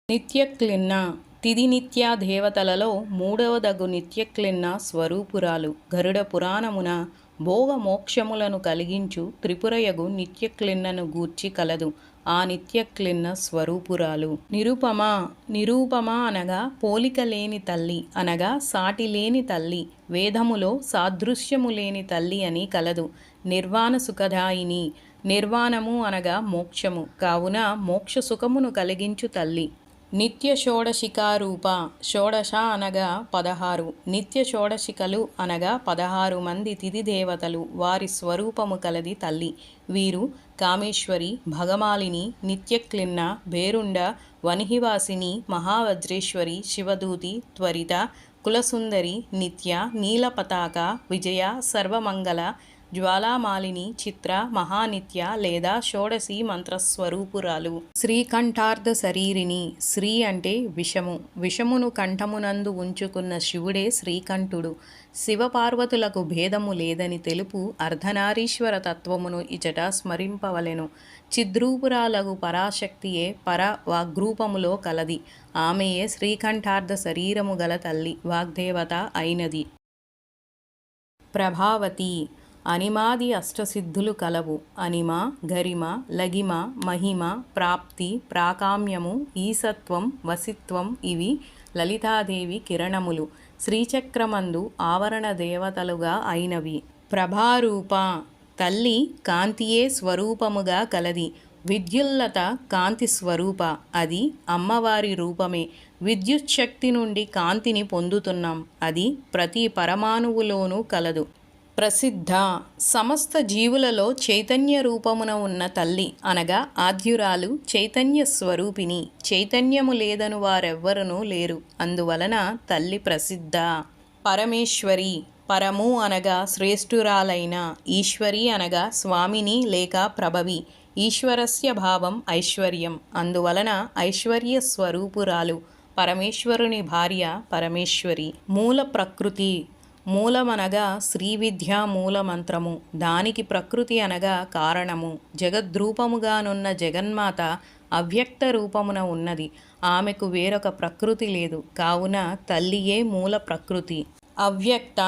నిత్యక్లిన్న తిథినిత్యా దేవతలలో మూడవదగు నిత్యక్లిన్న స్వరూపురాలు గరుడ పురాణమున భోగ మోక్షములను కలిగించు త్రిపురయగు నిత్యక్లిన్నను గూర్చి కలదు. ఆ నిత్యక్లిన్న స్వరూపురాలు నిరూపమ అనగా పోలిక లేని తల్లి అనగా సాటి లేని తల్లి, వేదములో సాదృశ్యము లేని తల్లి అని కలదు. నిర్వాణ సుఖదాయిని, నిర్వాణము అనగా మోక్షము, కావున మోక్ష సుఖమును కలిగించు తల్లి. నిత్య షోడశికారూప, షోడశ అనగా 16, నిత్య షోడశికలు అనగా 16 మంది తిథి దేవతలు, వారి స్వరూపము కలది తల్లి. వీరు కామేశ్వరి, భగమాలిని, నిత్యక్లిన్న, భేరుండ, వన్హివాసిని, మహావజ్రేశ్వరి, శివదూతి, త్వరిత, కులసుందరి, నిత్య, నీలపతాక, విజయ, సర్వమంగళ, జ్వాలామాలిని, చిత్ర, మహానిత్య లేదా షోడశి మంత్రస్వరూపురాలు. శ్రీకంఠార్ధ శరీరిని, శ్రీ అంటే విషము, విషమును కంఠమునందు ఉంచుకున్న శివుడే శ్రీకంఠుడు. శివపార్వతులకు భేదము లేదని తెలుపు అర్ధనారీశ్వర తత్వమును ఇచట స్మరింపవలెను. చిద్రూపురాలగు పరాశక్తియే పర వాగ్రూపములో కలది. ఆమెయే శ్రీకంఠార్ధ శరీరము గల తల్లి, వాగ్దేవత అయినది. ప్రభావతి, అనిమాది అష్టసిద్ధులు కలవు. అనిమ, గరిమ, లగిమ, మహిమ, ప్రాప్తి, ప్రాకామ్యము, ఈసత్వం, వసిత్వం ఇవి లలితాదేవి కిరణములు, శ్రీచక్రమందు ఆవరణ దేవతలుగా అయినవి. ప్రభారూప, తల్లి కాంతియే స్వరూపముగా కలది. విద్యుల్లత కాంతి స్వరూప, అది అమ్మవారి రూపమే. విద్యుత్ శక్తి నుండి కాంతిని పొందుతున్నాం, అది ప్రతి పరమాణువులోనూ కలదు. ప్రసిద్ధ, సమస్త జీవులలో చైతన్య రూపమున ఉన్న తల్లి అనగా ఆద్యురాలు, చైతన్య స్వరూపిణి. చైతన్యము లేదను వారెవ్వరునూ లేరు, అందువలన తల్లి ప్రసిద్ధ. పరమేశ్వరి, పరము అనగా శ్రేష్ఠురాలైన, ఈశ్వరి అనగా స్వామిని లేక ప్రభవి. ఈశ్వరస్య భావం ఐశ్వర్యం, అందువలన ఐశ్వర్య స్వరూపురాలు. పరమేశ్వరుని భార్య పరమేశ్వరి. మూల ప్రకృతి, మూలమనగా శ్రీవిద్యా మూలమంత్రము, దానికి ప్రకృతి అనగా కారణము. జగద్రూపముగానున్న జగన్మాత అవ్యక్త రూపమున ఉన్నది, ఆమెకు వేరొక ప్రకృతి లేదు, కావున తల్లియే మూల ప్రకృతి. అవ్యక్త,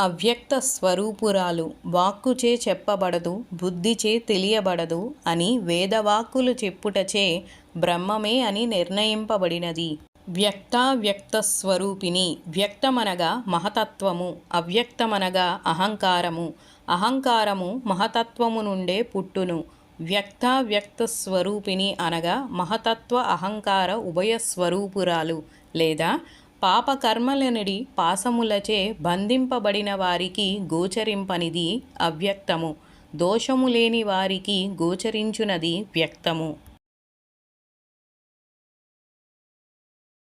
అవ్యక్త స్వరూపురాలు, వాక్కుచే చెప్పబడదు, బుద్ధిచే తెలియబడదు అని వేదవాక్కులు చెప్పుటచే బ్రహ్మమే అని నిర్ణయింపబడినది. వ్యక్తావ్యక్త స్వరూపిణి, వ్యక్తమనగా మహతత్వము, అవ్యక్తమనగా అహంకారము. అహంకారము మహతత్వము నుండే పుట్టును. వ్యక్తావ్యక్త స్వరూపిణి అనగా మహతత్వ అహంకార ఉభయ స్వరూపురాలు, లేదా పాపకర్మలనుడి పాసములచే బంధింపబడిన వారికి గోచరింపనిది అవ్యక్తము, దోషము లేని వారికి గోచరించునది వ్యక్తము.